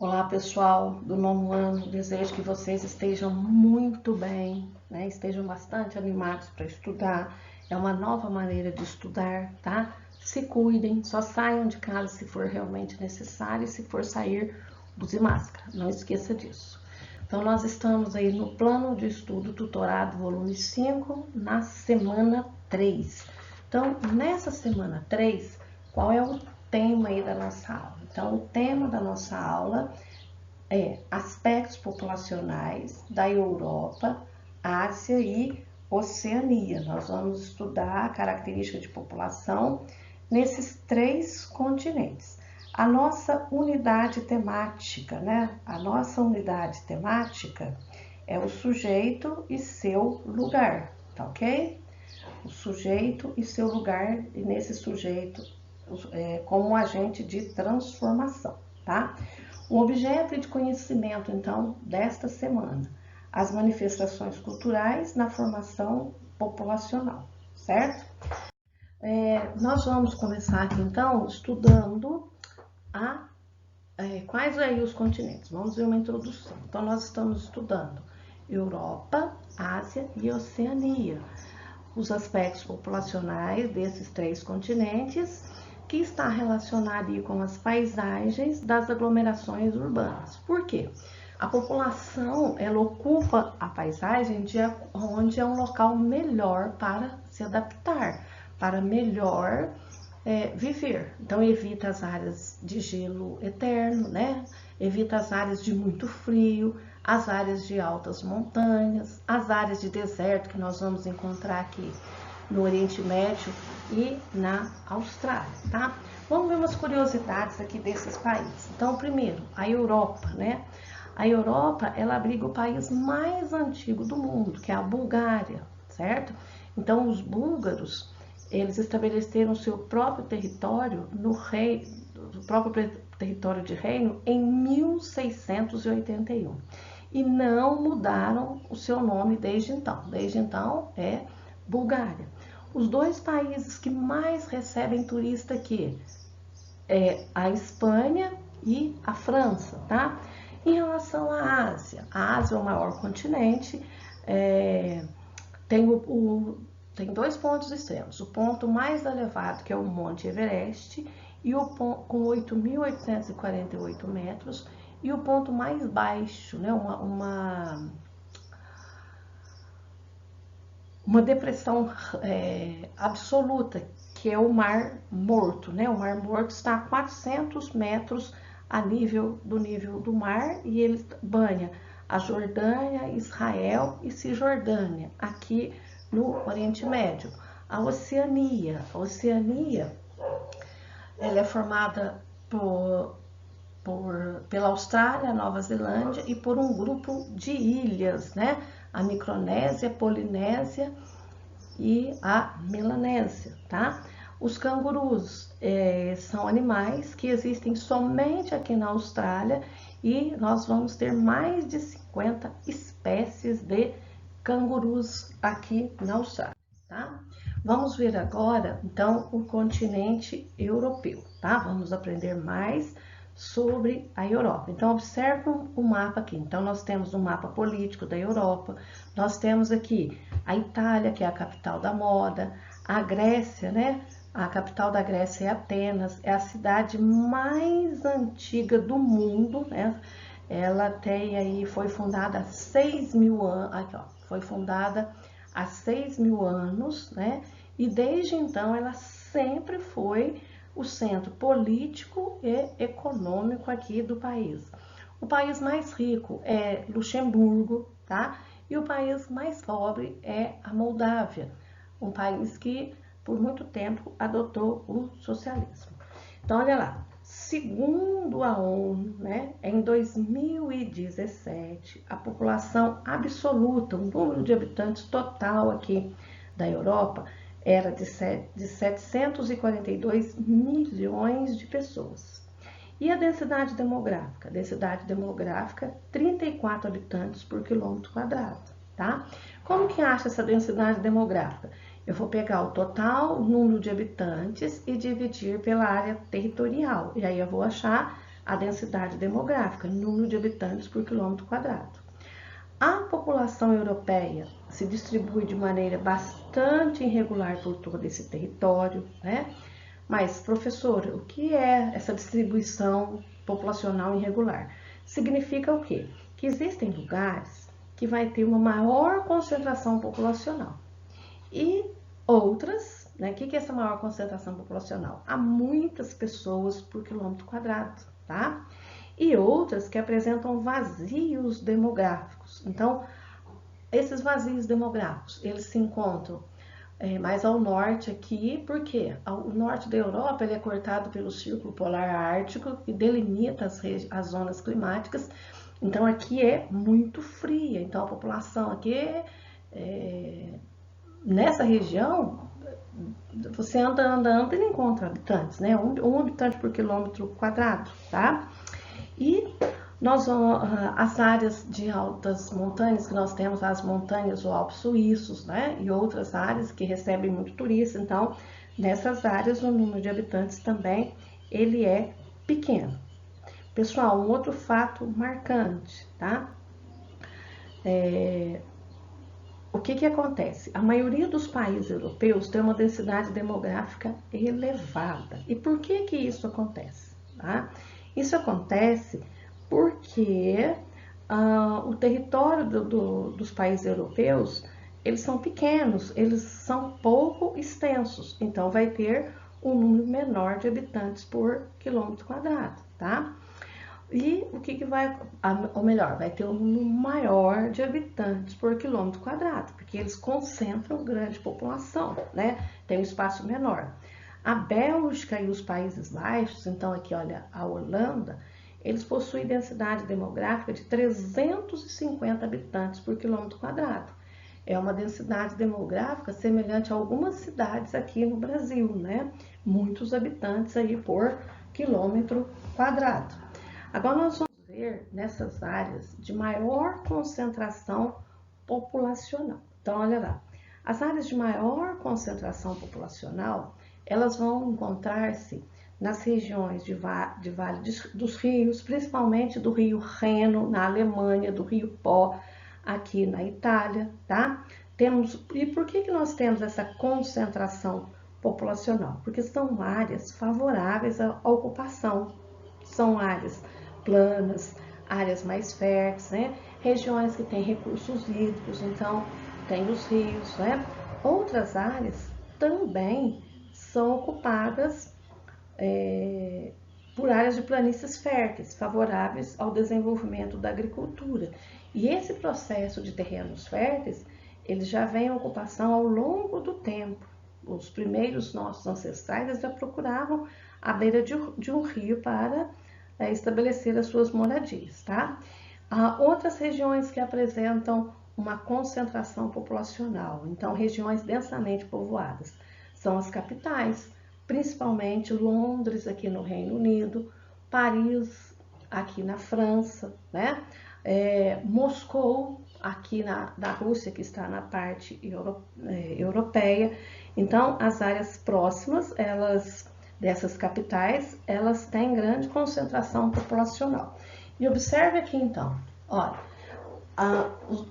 Olá, pessoal do nono ano. Desejo que vocês estejam muito bem, né? Estejam bastante animados para estudar. É uma nova maneira de estudar, tá? Se cuidem, só saiam de casa se for realmente necessário e se for sair, use máscara. Não esqueça disso. Então, nós estamos aí no plano de estudo tutorado volume 5, na semana 3. Então, nessa semana 3, qual é o tema aí da nossa aula? Então, o tema da nossa aula é aspectos populacionais da Europa, Ásia e Oceania. Nós vamos estudar a característica de população nesses 3 continentes. A nossa unidade temática, né? A nossa unidade temática é o sujeito e seu lugar, tá ok? O sujeito e seu lugar, e nesse sujeito como um agente de transformação, tá? O objeto de conhecimento, então, desta semana, as manifestações culturais na formação populacional, certo? Nós vamos começar aqui, então, estudando quais aí os continentes. Vamos ver uma introdução. Então, nós estamos estudando Europa, Ásia e Oceania, os aspectos populacionais desses 3 continentes, que está relacionado aí com as paisagens das aglomerações urbanas. Por quê? A população, ela ocupa a paisagem onde é um local melhor para se adaptar, para melhor viver. Então, evita as áreas de gelo eterno, né? Evita as áreas de muito frio, as áreas de altas montanhas, as áreas de deserto que nós vamos encontrar aqui no Oriente Médio e na Austrália, tá? Vamos ver umas curiosidades aqui desses países. Então, primeiro, a Europa, né? A Europa, ela abriga o país mais antigo do mundo, que é a Bulgária, certo? Então, os búlgaros, eles estabeleceram seu próprio território território de reino em 1681 e não mudaram o seu nome desde então. Desde então é Bulgária. Os 2 países que mais recebem turista aqui é a Espanha e a França, tá? Em relação à Ásia, a Ásia é o maior continente, tem 2 pontos extremos. O ponto mais elevado, que é o Monte Everest, com 8.848 metros, e o ponto mais baixo, né, uma depressão absoluta, que é o Mar Morto, né? O Mar Morto está a 400 metros do nível do mar e ele banha a Jordânia, Israel e Cisjordânia, aqui no Oriente Médio. A Oceania ela é formada pela Austrália, Nova Zelândia e por um grupo de ilhas, né? A Micronésia, Polinésia e a Melanésia, tá? Os cangurus são animais que existem somente aqui na Austrália e nós vamos ter mais de 50 espécies de cangurus aqui na Austrália, tá? Vamos ver agora, então, o continente europeu, tá? Vamos aprender mais sobre a Europa. Então, observam o mapa aqui. Então, nós temos um mapa político da Europa, nós temos aqui a Itália, que é a capital da moda, a Grécia, né? A capital da Grécia é Atenas, é a cidade mais antiga do mundo, né? Ela foi fundada há 6.000 anos, aqui, ó, foi fundada há 6.000 anos, né? E desde então ela sempre foi o centro político e econômico aqui do país. O país mais rico é Luxemburgo, tá? E o país mais pobre é a Moldávia, um país que por muito tempo adotou o socialismo. Então, olha lá, segundo a ONU, né, em 2017, a população absoluta, o número de habitantes total aqui da Europa, era de 742 milhões de pessoas. E a densidade demográfica? A densidade demográfica, 34 habitantes por quilômetro quadrado, tá? Como que acha essa densidade demográfica? Eu vou pegar o total número de habitantes e dividir pela área territorial. E aí eu vou achar a densidade demográfica, número de habitantes por quilômetro quadrado. A população europeia se distribui de maneira bastante irregular por todo esse território, né? Mas, professor, o que é essa distribuição populacional irregular? Significa o quê? Que existem lugares que vai ter uma maior concentração populacional e outras, né? O que é essa maior concentração populacional? Há muitas pessoas por quilômetro quadrado, tá? E outras que apresentam vazios demográficos. Então, esses vazios demográficos, eles se encontram mais ao norte aqui, porque o norte da Europa ele é cortado pelo Círculo Polar Ártico, que delimita as zonas climáticas. Então, aqui é muito fria. Então, a população aqui, nessa região, você anda e não encontra habitantes, né? Um habitante por quilômetro quadrado, tá? E as áreas de altas montanhas que nós temos, as montanhas ou Alpes suíços, né? E outras áreas que recebem muito turista. Então, nessas áreas, o número de habitantes também, ele é pequeno. Pessoal, um outro fato marcante, tá? O que acontece? A maioria dos países europeus tem uma densidade demográfica elevada. E por que isso acontece? Tá? Isso acontece porque o território dos países europeus, eles são pequenos, eles são pouco extensos. Então, vai ter um número menor de habitantes por quilômetro quadrado, tá? E o que vai, ou melhor, vai ter um número maior de habitantes por quilômetro quadrado, porque eles concentram grande população, né? Tem um espaço menor. A Bélgica e os Países Baixos, então aqui olha a Holanda, eles possuem densidade demográfica de 350 habitantes por quilômetro quadrado. É uma densidade demográfica semelhante a algumas cidades aqui no Brasil, né? Muitos habitantes aí por quilômetro quadrado. Agora nós vamos ver nessas áreas de maior concentração populacional. Então, olha lá, as áreas de maior concentração populacional, elas vão encontrar-se nas regiões de Vale dos Rios, principalmente do Rio Reno, na Alemanha, do Rio Pó, aqui na Itália, tá? E por que nós temos essa concentração populacional? Porque são áreas favoráveis à ocupação, são áreas planas, áreas mais férteis, né? Regiões que têm recursos hídricos, então tem os rios, né? Outras áreas também são ocupadas por áreas de planícies férteis, favoráveis ao desenvolvimento da agricultura. E esse processo de terrenos férteis, ele já vem em ocupação ao longo do tempo. Os primeiros nossos ancestrais eles já procuravam a beira de um rio para estabelecer as suas moradias, tá? Há outras regiões que apresentam uma concentração populacional, então regiões densamente povoadas, são as capitais, principalmente Londres aqui no Reino Unido, Paris aqui na França, né? Moscou aqui da Rússia, que está na parte europeia. Então, as áreas próximas, dessas capitais, elas têm grande concentração populacional. E observe aqui então, olha,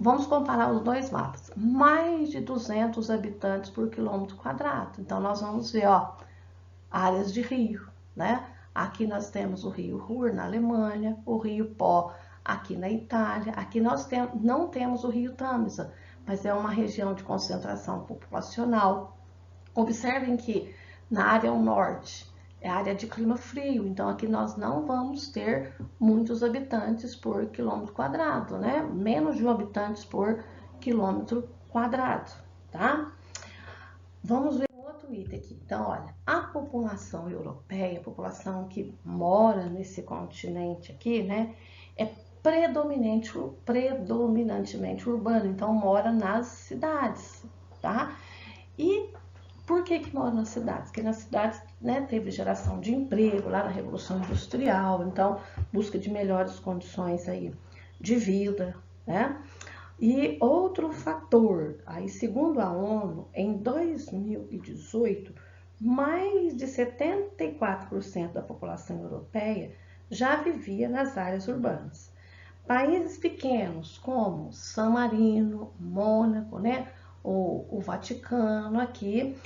vamos comparar os dois mapas. Mais de 200 habitantes por quilômetro quadrado. Então, nós vamos ver, ó, áreas de rio, né? Aqui nós temos o rio Ruhr na Alemanha, o rio Pó aqui na Itália. Aqui nós não temos o rio Tamisa, mas é uma região de concentração populacional. Observem que na área norte é área de clima frio, então aqui nós não vamos ter muitos habitantes por quilômetro quadrado, né? Menos de 1 habitante por quilômetro quadrado, tá? Vamos ver outro item aqui. Então, olha, a população europeia, a população que mora nesse continente aqui, né, é predominantemente urbana, então mora nas cidades, tá? E por que mora nas cidades? Porque nas cidades, né, teve geração de emprego lá na Revolução Industrial, então busca de melhores condições aí de vida, né? E outro fator, aí segundo a ONU, em 2018, mais de 74% da população europeia já vivia nas áreas urbanas. Países pequenos como San Marino, Mônaco, né, o Vaticano aqui,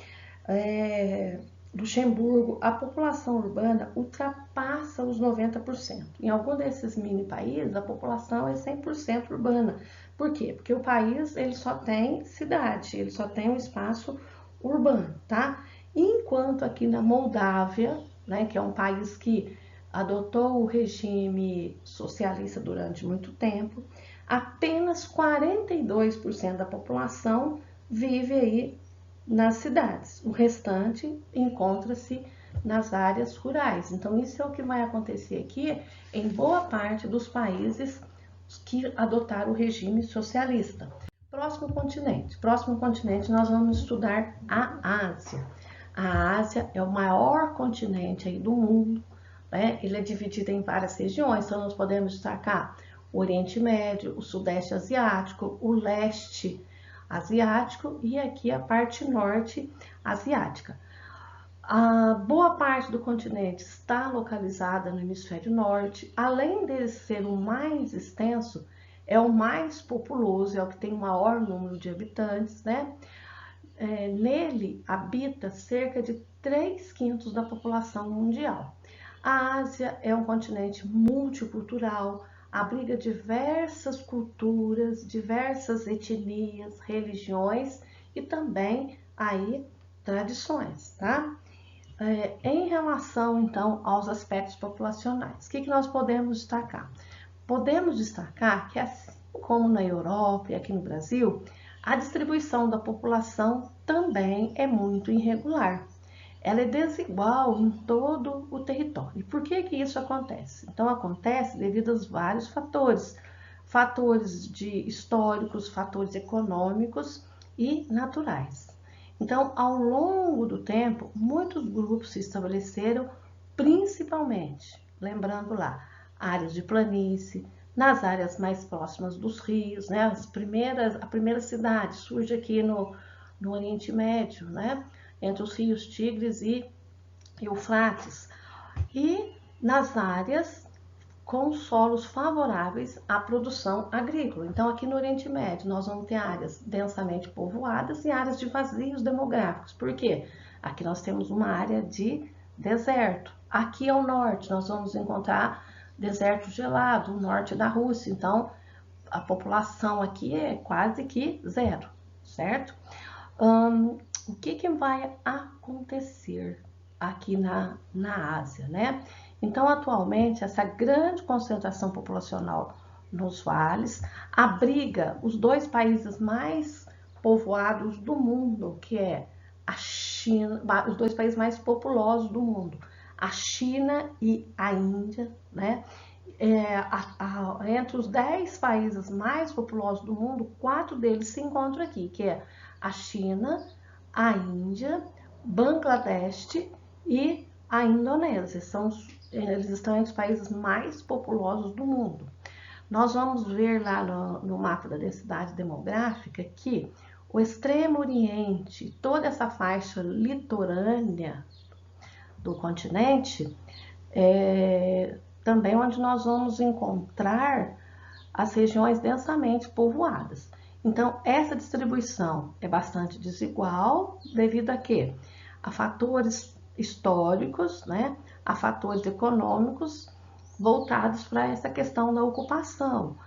Luxemburgo, a população urbana ultrapassa os 90%. Em algum desses mini países, a população é 100% urbana. Por quê? Porque o país ele só tem cidade, ele só tem um espaço urbano, tá? Enquanto aqui na Moldávia, né, que é um país que adotou o regime socialista durante muito tempo, apenas 42% da população vive aí nas cidades. O restante encontra-se nas áreas rurais. Então, isso é o que vai acontecer aqui em boa parte dos países que adotaram o regime socialista. Próximo continente. Próximo continente, nós vamos estudar a Ásia. A Ásia é o maior continente aí do mundo, né? Ele é dividido em várias regiões, então nós podemos destacar o Oriente Médio, o Sudeste Asiático, o Leste Asiático e aqui a parte Norte Asiática. A boa parte do continente está localizada no hemisfério norte, além dele ser o mais extenso, é o mais populoso, é o que tem o maior número de habitantes, né? Nele habita cerca de 3/5 da população mundial. A Ásia é um continente multicultural, abriga diversas culturas, diversas etnias, religiões e também aí tradições, tá? Em relação então aos aspectos populacionais, o que nós podemos destacar? Podemos destacar que assim como na Europa e aqui no Brasil, a distribuição da população também é muito irregular. Ela é desigual em todo o território. E por que isso acontece? Então, acontece devido aos vários fatores. Fatores históricos, fatores econômicos e naturais. Então, ao longo do tempo, muitos grupos se estabeleceram, principalmente, lembrando lá, áreas de planície, nas áreas mais próximas dos rios, né? A primeira cidade surge aqui no Oriente Médio, né? Entre os rios Tigres e Eufrates, e nas áreas com solos favoráveis à produção agrícola. Então, aqui no Oriente Médio, nós vamos ter áreas densamente povoadas e áreas de vazios demográficos. Por quê? Aqui nós temos uma área de deserto. Aqui ao norte, nós vamos encontrar deserto gelado, o norte da Rússia. Então, a população aqui é quase que zero, certo? O que vai acontecer aqui na Ásia, né? Então, atualmente, essa grande concentração populacional nos vales abriga os dois países mais povoados do mundo, que é a China, os dois países mais populosos do mundo, a China e a Índia, né? Entre os 10 países mais populosos do mundo, 4 deles se encontram aqui, que é a China, a Índia, Bangladesh e a Indonésia. Eles estão entre os países mais populosos do mundo. Nós vamos ver lá no mapa da densidade demográfica que o Extremo Oriente, toda essa faixa litorânea do continente, também onde nós vamos encontrar as regiões densamente povoadas. Então, essa distribuição é bastante desigual devido a quê? A fatores históricos, né? A fatores econômicos voltados para essa questão da ocupação.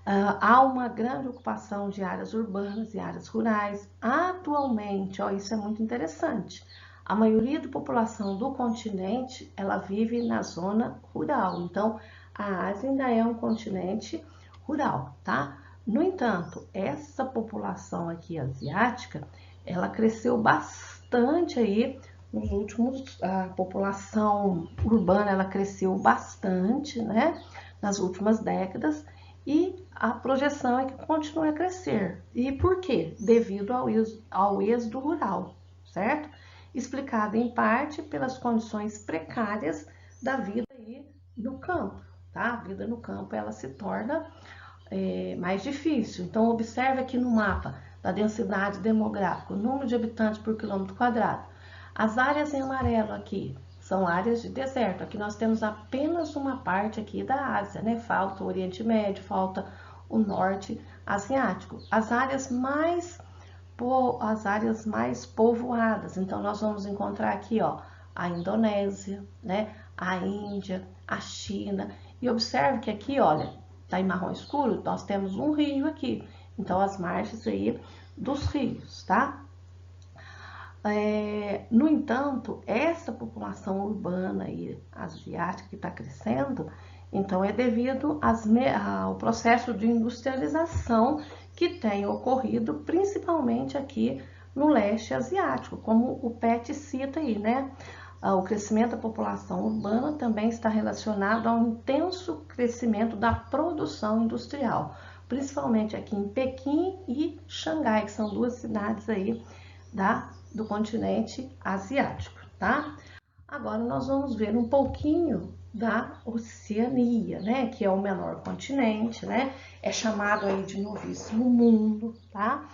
Há uma grande ocupação de áreas urbanas e áreas rurais. Atualmente, isso é muito interessante, a maioria da população do continente, ela vive na zona rural. Então, a Ásia ainda é um continente rural, tá? No entanto, essa população aqui asiática, ela cresceu bastante aí nos últimos, a população urbana, ela cresceu bastante, né? Nas últimas décadas, e a projeção é que continue a crescer. E por quê? Devido ao êxodo rural, certo? Explicado em parte pelas condições precárias da vida aí no campo, tá? A vida no campo, ela se torna mais difícil. Então, observe aqui no mapa da densidade demográfica, o número de habitantes por quilômetro quadrado. As áreas em amarelo aqui são áreas de deserto. Aqui nós temos apenas uma parte aqui da Ásia, né? Falta o Oriente Médio, falta o Norte Asiático. As áreas mais povoadas. Então, nós vamos encontrar aqui, ó, a Indonésia, né? A Índia, a China. E observe que aqui, olha, tá em marrom escuro, nós temos um rio aqui. Então, as margens aí dos rios, tá? No entanto, essa população urbana aí, asiática que está crescendo, então é devido ao processo de industrialização que tem ocorrido principalmente aqui no leste asiático, como o PET cita aí, né? O crescimento da população urbana também está relacionado ao intenso crescimento da produção industrial, principalmente aqui em Pequim e Xangai, que são duas cidades aí do continente asiático, tá? Agora nós vamos ver um pouquinho da Oceania, né? Que é o menor continente, né? É chamado aí de Novíssimo Mundo, tá?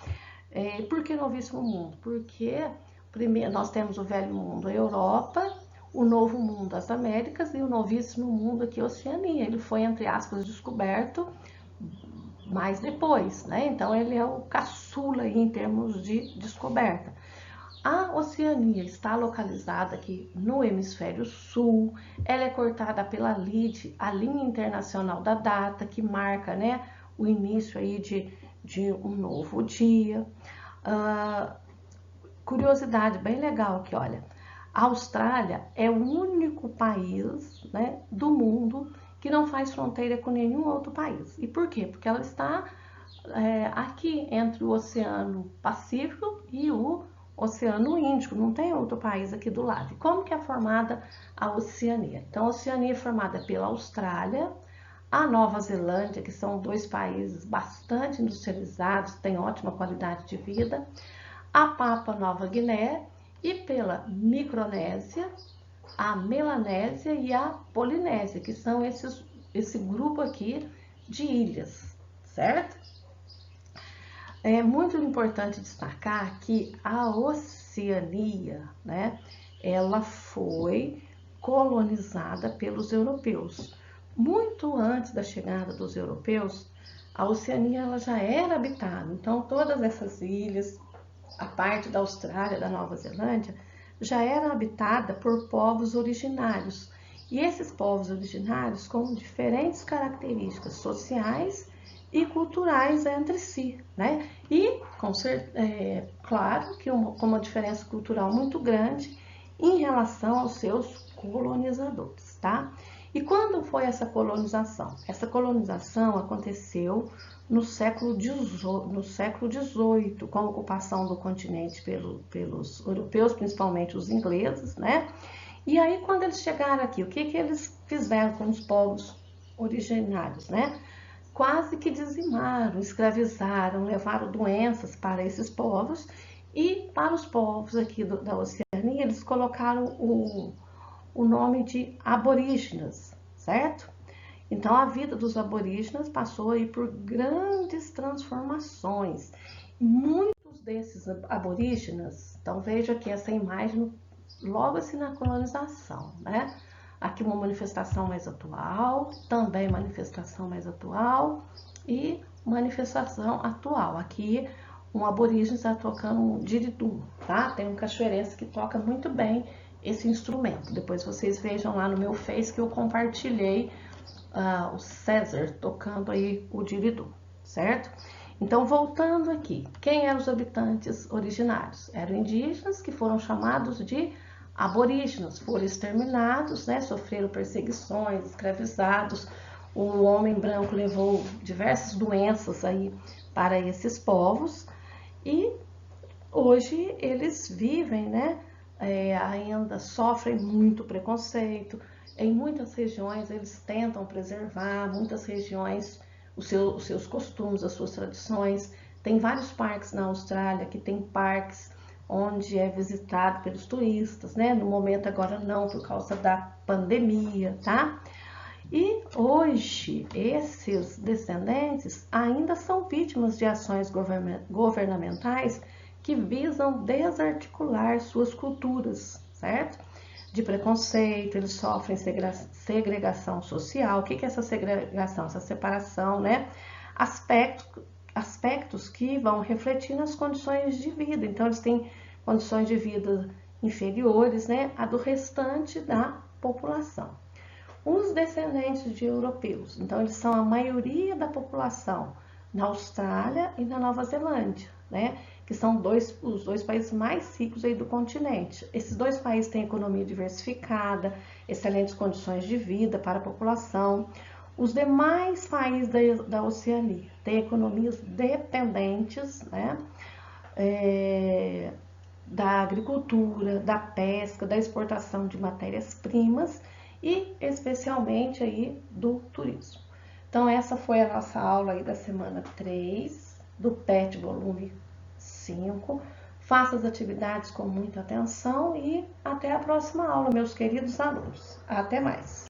Por que Novíssimo Mundo? Porque primeiro nós temos o Velho Mundo, a Europa, o Novo Mundo, as Américas, e o Novíssimo Mundo aqui, a Oceania. Ele foi, entre aspas, descoberto mais depois, né? Então ele é o caçula aí em termos de descoberta. A Oceania está localizada aqui no hemisfério sul, ela é cortada pela LIDE, a linha internacional da data, que marca, né, o início aí de um novo dia. Curiosidade bem legal aqui, olha, a Austrália é o único país, né, do mundo que não faz fronteira com nenhum outro país. E por quê? Porque ela está aqui entre o Oceano Pacífico e o Oceano Índico, não tem outro país aqui do lado. E como que é formada a Oceania? Então, a Oceania é formada pela Austrália, a Nova Zelândia, que são dois países bastante industrializados, têm ótima qualidade de vida, a Papua Nova Guiné e pela Micronésia, a Melanésia e a Polinésia, que são esse grupo aqui de ilhas, certo? É muito importante destacar que a Oceania, né, ela foi colonizada pelos europeus. Muito antes da chegada dos europeus, a Oceania ela já era habitada. Então, todas essas ilhas, a parte da Austrália, da Nova Zelândia, já era habitada por povos originários. E esses povos originários com diferentes características sociais e culturais entre si, né? E, claro, que com uma diferença cultural muito grande em relação aos seus colonizadores, tá? E quando foi essa colonização? Essa colonização aconteceu no século XVIII, com a ocupação do continente pelos europeus, principalmente os ingleses, né? E aí, quando eles chegaram aqui, o que eles fizeram com os povos originários, né? Quase que dizimaram, escravizaram, levaram doenças para esses povos, e para os povos aqui da Oceania, eles colocaram o nome de aborígenes, certo? Então, a vida dos aborígenes passou aí por grandes transformações. Muitos desses aborígenes, então veja aqui essa imagem logo assim na colonização, né? Aqui uma manifestação mais atual, também manifestação mais atual e manifestação atual. Aqui um aborígene está tocando um diridum, tá? Tem um cachoeirense que toca muito bem esse instrumento. Depois vocês vejam lá no meu Face que eu compartilhei o César tocando aí o diridum, certo? Então, voltando aqui, quem eram os habitantes originários? Eram indígenas que foram chamados de aborígenes, foram exterminados, né? Sofreram perseguições, escravizados. O homem branco levou diversas doenças aí para esses povos e hoje eles vivem, né? Ainda sofrem muito preconceito. Em muitas regiões eles tentam preservar, muitas regiões, os seus costumes, as suas tradições. Tem vários parques na Austrália que tem parques onde é visitado pelos turistas, né? No momento agora não, por causa da pandemia, tá? E hoje esses descendentes ainda são vítimas de ações governamentais que visam desarticular suas culturas, certo? de preconceito, eles sofrem segregação social. O que é essa segregação? Essa separação, né? Aspectos que vão refletir nas condições de vida. Então, eles têm condições de vida inferiores, né, a do restante da população. Os descendentes de europeus, então eles são a maioria da população na Austrália e na Nova Zelândia, né, que são os dois países mais ricos aí do continente. Esses dois países têm economia diversificada, excelentes condições de vida para a população. Os demais países da Oceania têm economias dependentes, né, da agricultura, da pesca, da exportação de matérias-primas e especialmente aí do turismo. Então essa foi a nossa aula aí da semana 3 do PET volume 5. Faça as atividades com muita atenção e até a próxima aula, meus queridos alunos. Até mais!